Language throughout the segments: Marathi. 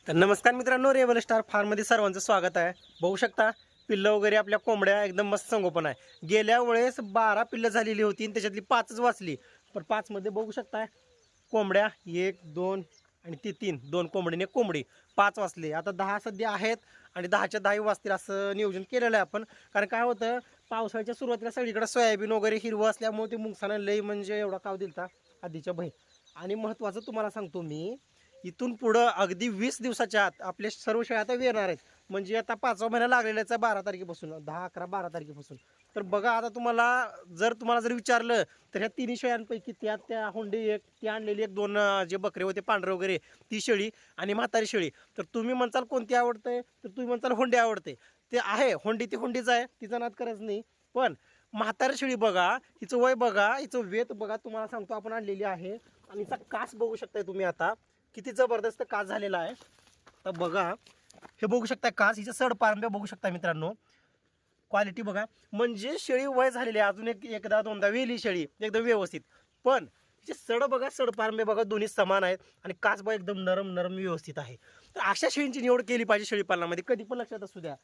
तर नमस्कार मित्रांनो, रेवल स्टार फार्ममध्ये सर्वांचं स्वागत आहे। बघू शकता पिल्लं वगैरे आपल्या कोंबड्या एकदम मस्त संगोपन आहे। गेल्या वेळेस 12 पिल्लं झालेली होती आणि त्याच्यातली 5च वाचली। पण 5 मध्ये बघू शकता कोंबड्या 1 2 आणि ती 3 2 कोंबडी आणि कोंबडी 5 वाचले। आता 10 सध्या आहेत आणि 10च्या 10 वाचतील असं नियोजन केलेलं आहे आपण। कारण काय होतं, पावसाळ्याच्या सुरुवातीला सगळीकडे सोयाबीन वगैरे हिरवं असल्यामुळे ते मुंगसानं लई म्हणजे एवढा काव दिलता आधीच्या बहीण। आणि महत्त्वाचं तुम्हाला सांगतो मी, इथून पुढं अगदी 20 दिवसाच्या आत आपल्या सर्व शेळ्या आता येणार आहेत। म्हणजे आता 5वा महिना लागलेलाच आहे 12 तारखेपासून, 10 11 12 तारखेपासून। तर बघा आता तुम्हाला जर विचारलं तर ह्या तिन्ही शेळ्यांपैकी त्या हुंडी एक, ती आणलेली एक 2 जे बकरे होते पांढरे वगैरे ती शेळी आणि म्हातारी शेळी, तर तुम्ही म्हणताल कोणती आवडते, तर तुम्ही म्हणताल हुंडी आवडते। ते आहे हुंडी, ती हुंडीच आहे, तिचा नाद करायचं नाही। पण म्हातारी शेळी बघा, हिचं वय बघा, हिचं वेत बघा, तुम्हाला सांगतो आपण आणलेली आहे। आणि हिचा कास बघू शकताय तुम्ही आता किती जबरदस्त कास झालेला आहे। तर बघा हे बघू शकता कास, हिचे सड पारंब्या बघू शकता मित्रांनो, क्वालिटी बघा। म्हणजे शेळी वय झालेली आहे, अजून एकदा दोनदा वेली शेळी एकदम व्यवस्थित। पण हिचे सड बघा, सड पारंब्या बघा, दोन्ही समान आहेत आणि कास बघा एकदम नरम नरम व्यवस्थित आहे। तर अशा शेळींची निवड केली पाहिजे शेळीपालनामध्ये, कधी पण लक्षात असू द्या।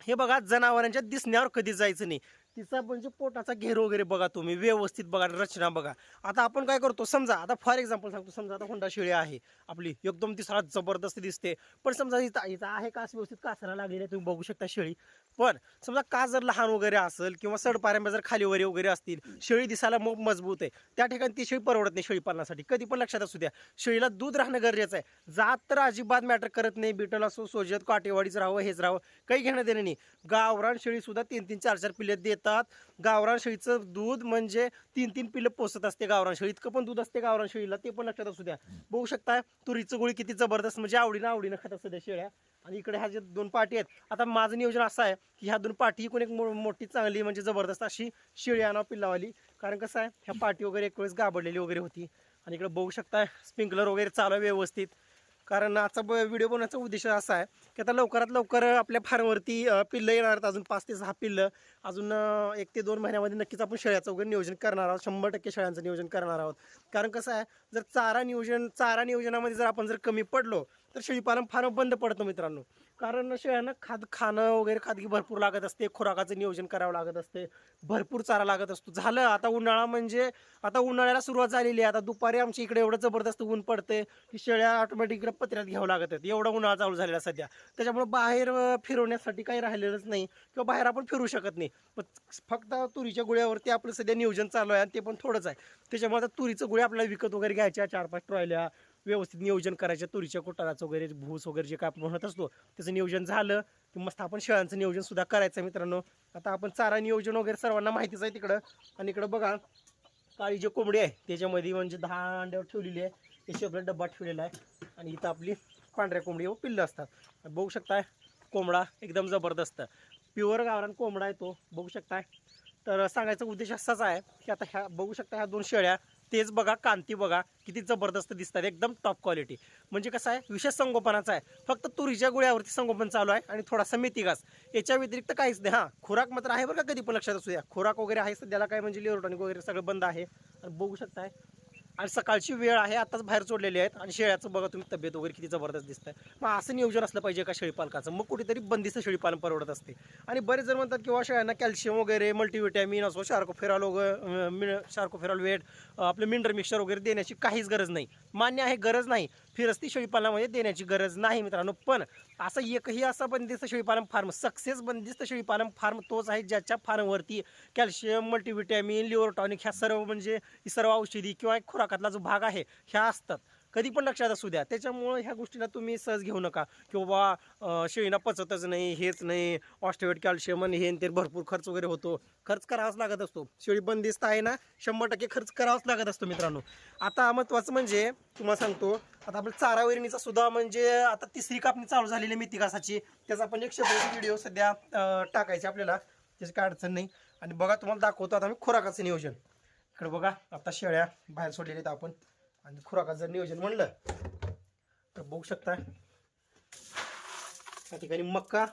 हे बघा जनावरांच्या दिसण्यावर कधी जायचं नाही। तिचा म्हणजे पोटाचा घेर वगैरे बघा तुम्ही, व्यवस्थित बघा, रचना बघा। आता आपण काय करतो, समजा आता फॉर एक्झाम्पल सांगतो, समजा आता हुंडा शेळी आहे आपली, एकदम दिसायला जबरदस्त दिसते। पण समजा हिचा आहे कास व्यवस्थित, कासाला लागलेली आहे, तुम्ही बघू शकता शेळी। पण समजा कास जर लहान वगैरे असेल किंवा सडपारंब्या जर खाली वगैरे असतील, शेळी दिसायला मजबूत आहे, त्या ठिकाणी ती शेळी परवडत नाही शेळी पालनासाठी। कधी पण लक्षात असू द्या, शेळीला दूध राहणं गरजेचं आहे। जात तर अजिबात मॅटर करत नाही, बिटल असो, सोजत, काटेवाडीच राहावं, हेच राहावं, काही घेणं देणं नाही। गावरान शेळी सुद्धा 3-3 4-4 पिल्ले देतात। गावरान शेळीचं दूध म्हणजे 3-3 पिल्लं पोसत असते गावरान शेळी, इतकं पण दूध असते गावरान शेळीला, ते पण लक्षात असू द्या। बघू शकता तुरीचं गोळी किती जबरदस्त, म्हणजे आवडीनं खातात सध्या शेळ्या। आणि इकडे ह्या जे 2 पाटी आहेत, आता माझं नियोजन असं आहे की ह्या 2 पाटी कोण एक मोठी चांगली म्हणजे जबरदस्त अशी शेळी आणावं पिल्लावाली। कारण कसं आहे, ह्या पाटी वगैरे एक वेळेस गाबडलेली वगैरे होती। आणि इकडे बघू शकता स्प्रिंकलर वगैरे चालू आहे व्यवस्थित। कारण आजचा व्हिडिओ बनवण्याचा उद्देश असा आहे की आता लवकरात लवकर आपल्या फार्मवरती पिल्लं येणार आहेत, अजून 5 ते 6 पिल्लं, अजून 1 ते 2 महिन्यामध्ये नक्कीच आपण शेळ्याचं वगैरे नियोजन करणार आहोत, 100% शेळ्यांचं नियोजन करणार आहोत। कारण कसं आहे, जर चारा नियोजनामध्ये जर आपण कमी पडलो तर शेळीपालन फार्म बंद पडतं मित्रांनो। कारण शेळ्यांना खाणं वगैरे खादगी भरपूर लागत असते, खुराकाचं नियोजन करावं लागत असते, भरपूर चारा लागत असतो। झालं आता उन्हाळा, म्हणजे आता उन्हाळ्याला सुरुवात झालेली आहे। आता दुपारी आमच्या इकडे एवढं जबरदस्त ऊन पडते की शेळ्या ऑटोमॅटिक इकडे पत्र्यात घ्यावं लागत आहेत, एवढा उन्हाळा चालू झालेला सध्या। त्याच्यामुळे बाहेर फिरवण्यासाठी काही राहिलेलंच नाही किंवा बाहेर आपण फिरू शकत नाही। पण फक्त तुरीच्या गुळ्यावरती आपलं सध्या नियोजन चालू आहे आणि ते पण थोडंच आहे। त्याच्यामुळे आता तुरीचं गुळ्या आपल्याला विकत वगैरे घ्यायच्या, 4-5 ट्रॉयल्या, व्यवस्थित नियोजन करायचं, तुरीच्या कोटाराचं वगैरे, भूस वगैरे जे काय आपण म्हणत असतो त्याचं नियोजन झालं की मस्त आपण शेळ्यांचं नियोजन सुद्धा करायचं मित्रांनो। आता आपण चारा नियोजन वगैरे सर्वांना माहितीच आहे तिकडं। आणि इकडं बघा काळी जी कोंबडी आहे त्याच्यामध्ये म्हणजे 10 अंड्यावर ठेवलेली आहे, त्याची आपला डब्बा ठेवलेला आहे। आणि इथं आपली पांढऱ्या कोंबडी व पिल्लं असतात। बघू शकताय कोंबडा एकदम जबरदस्त प्युअर गावरान कोंबडा आहे तो, बघू शकताय। तर सांगायचा उद्देश असाच आहे की आता ह्या बघू शकता, ह्या 2 शेळ्या, तेच बघा, कांती बघा किती जबरदस्त दिसतात, एकदम टॉप क्वालिटी। म्हणजे कसं आहे, विशेष संगोपनाचा आहे, फक्त तुरीच्या गुळ्यावरती संगोपन चालू आहे आणि थोडासा मेथी घास, याच्या व्यतिरिक्त काहीच नाही। हां, खुराक मात्र आहे बरं का, कधी पण लक्षात असू द्या, खुराक वगैरे आहे सध्याला, काय म्हणजे लिव्हर टॉनिक वगैरे सगळं बंद आहे। आणि बघू शकताय आणि सकाळची वेळ आहे, आताच बाहेर सोडलेली आहेत। आणि शेळ्याचं बघा तुम्ही तब्येत वगैरे किती जबरदस्त दिसतंय। मग असं नियोजन असलं पाहिजे का शेळीपालकाचं, मग कुठेतरी बंदिस्त शेळीपालन परवडत असते। आणि बरेच जण म्हणतात किंवा शेळ्यांना कॅल्शियम वगैरे, मल्टीव्हिटॅमिन असो, शार्कोफेरॉल वगैरे, शार्कोफेरॉल वेट, आपलं मिनरल मिक्सचर वगैरे देण्याची काहीच गरज नाही। मान्य आहे, गरज नाही, फिरस्ती शेळीपालनामध्ये देण्याची गरज नाही मित्रांनो। पण असं एकही असा बंदिस्त शेळीपालन फार्म, सक्सेस बंदिस्त शेळीपालन फार्म तोच आहे ज्याच्या फार्मवरती कॅल्शियम, मल्टीव्हिटॅमिन, लिव्हर टॉनिक, ह्या सर्व म्हणजे ही सर्व औषधी किंवा एक खुराकातला जो भाग आहे ह्या असतात, कधी पण लक्षात असू द्या। त्याच्यामुळे ह्या गोष्टीला तुम्ही सहज घेऊ नका की बाबा शेळीना पचतच नाही, हेच नाही, ऑस्टेवेट कॅल्शियम आणि हे ते, भरपूर खर्च वगैरे होतो, खर्च करावाच लागत असतो। शेळी बंदिस्त आहे ना, 100% खर्च करावाच लागत असतो मित्रांनो। आता महत्त्वाचं म्हणजे तुम्हाला सांगतो, आता आपल्या चारा वैरणीचा सुद्धा म्हणजे आता 3री कापणी चालू झालेली मेथी घासाची, त्याचा आपण एक सेपरेट व्हिडिओ सध्या टाकायचे आपल्याला, त्याची काय अडचण नाही। आणि बघा तुम्हाला दाखवतो आता मी खुराकाचं नियोजन। इकडे बघा आता शेळ्या बाहेर सोडलेल्या आहेत आपण, आणि खुराकाचं जर नियोजन म्हणलं तर बघू शकता त्या ठिकाणी मक्का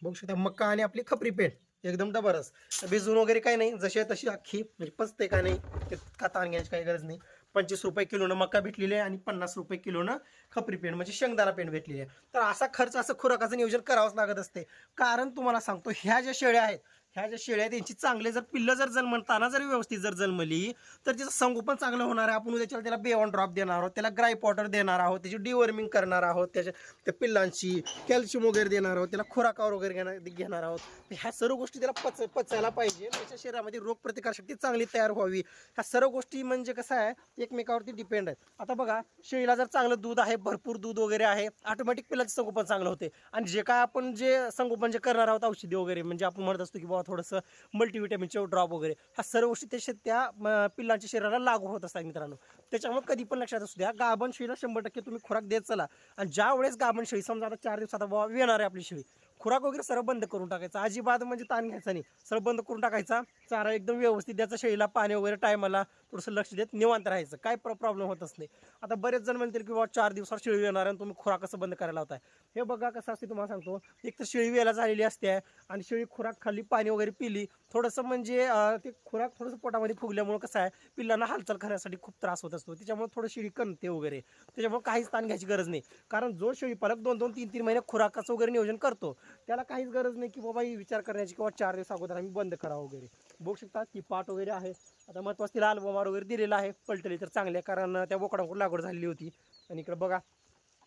बघू शकता, मक्का आणि आपली खपरी पेंड एकदम डबरच, भिजून वगैरे काही नाही, जशी आहे तशी अख्खी, म्हणजे पचते का नाही ते का ताण घ्यायची काही गरज नाही। 25 रुपये किलोनं मका भेटलेली आहे आणि 50 रुपये किलोनं खपरी पेंड म्हणजे शेंगदाणा पेंड भेटलेली आहे. तर असा खर्च असं खुराकाचं नियोजन करावंच लागत असते. कारण तुम्हाला सांगतो ह्या ज्या शेळ्या आहेत ह्या ज्या शेळ्या आहेत त्यांची चांगले जर पिल्लं जर जन्मताना जर व्यवस्थित जर जन्मली तर त्याचं संगोपन चांगलं होणार आहे. आपण उद्याच्याला त्याला B1 ड्रॉप देणार आहोत, त्याला ग्राईप वॉटर देणार आहोत, त्याची डिवर्मिंग करणार आहोत, त्या पिल्लांची कॅल्शियम वगैरे देणार आहोत, त्याला खुराकावर वगैरे घेणार आहोत. ह्या सर्व गोष्टी त्याला पचायला पाहिजे. त्याच्या शरीरामध्ये रोगप्रतिकारशक्ती चांगली तयार व्हावी. ह्या सर्व गोष्टी म्हणजे कसं आहे एकमेकावरती डिपेंड आहे. आता बघा शेळीला जर चांगलं दूध आहे, भरपूर दूध वगैरे आहे, ऑटोमॅटिक पिल्लाचं संगोपन चांगलं होते. आणि जे काय आपण जे संगोपन जे करणार आहोत औषधी वगैरे म्हणजे आपण म्हणत असतो की बाबा थोडंसं मल्टीव्हिटॅमिनचे ड्रॉप वगैरे ह्या सर्व गोष्टी त्या पिल्लांच्या शरीराला लागू होत असतात मित्रांनो. त्याच्यामुळे कधी पण लक्षात असू द्या गाभण शेळीला 100% तुम्ही खुराक देत चला. आणि ज्या वेळेस गाभण शेळी समजा आता 4 दिवसात बाबा येणार आहे आपली शेळी, खुराक वगैरे सर्व बंद करून टाकायचा. अजिबात म्हणजे ताण घ्यायचा नाही, सर्व बंद करून टाकायचा. चारा एकदम व्यवस्थित द्यायचा शेळीला, पाणी वगैरे टायमाला थोडंसं लक्ष देत निवांत राहायचं. काय प्रॉब्लेम होतच नाही. आता बरेच जण म्हणतील की बाबा 4 दिवसात शेळी येणार आणि तुम्ही खुराक कसं बंद करायला होताय. हे बघा कसं असते तुम्हाला सांगतो. एक तर शेळी वेळेला झालेली असते आणि शेळी खुराक खाल्ली, पाणी वगैरे पिली, थोडंसं म्हणजे ते खुराक थोडंसं पोटामध्ये फुगल्यामुळे कसं आहे पिल्लांना हालचाल करण्यासाठी खूप त्रास होत असतो. त्याच्यामुळे थोडं शेळी कणते वगैरे, त्याच्यामुळे काहीच ताण घ्यायची गरज नाही. कारण जो शेळीपालक 2-2, 3-3 महिने खुराकाचं वगैरे नियोजन करतो त्याला काहीच गरज नाही की बाबा विचार करण्याची किंवा 4 दिवस अगोदर आम्ही बंद करावं वगैरे. बघू शकता की पाट वगैरे आहे. आता महत्त्वाचं तिला अल्बमार वगैरे दिलेला आहे. पलटली तर चांगले कारण त्या बोकडांकडून लागवड झालेली होती. आणि इकडे बघा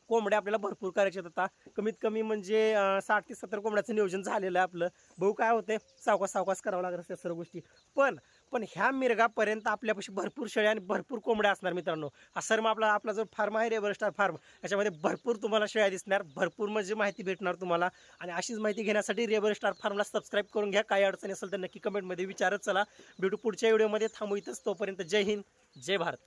कोंबड्या आपल्याला भरपूर करायचे आहेत. आता कमीत कमी म्हणजे 60 ते 70 कोंबड्याचं नियोजन झालेलं आहे आपलं. बघू काय होते, सावकाश करावं लागणार त्या सर्व गोष्टी. पण ह्या मिरगापर्यंत आपल्यापाशी भरपूर शेळ्या आणि भरपूर कोंबड्या असणार मित्रांनो. हा सर्व आपला जो फार्म आहे रेबर स्टार फार्म, याच्यामध्ये भरपूर तुम्हाला शेळ्या दिसणार, भरपूर म्हणजे माहिती भेटणार तुम्हाला. आणि अशीच माहिती घेण्यासाठी रेबर स्टार फार्मला सबस्क्राईब करून घ्या. काही अडचणी असेल तर नक्की कमेंटमध्ये विचारत चला. भेटू पुढच्या व्हिडिओमध्ये. थांबू इथंच. तोपर्यंत जय हिंद, जय भारत.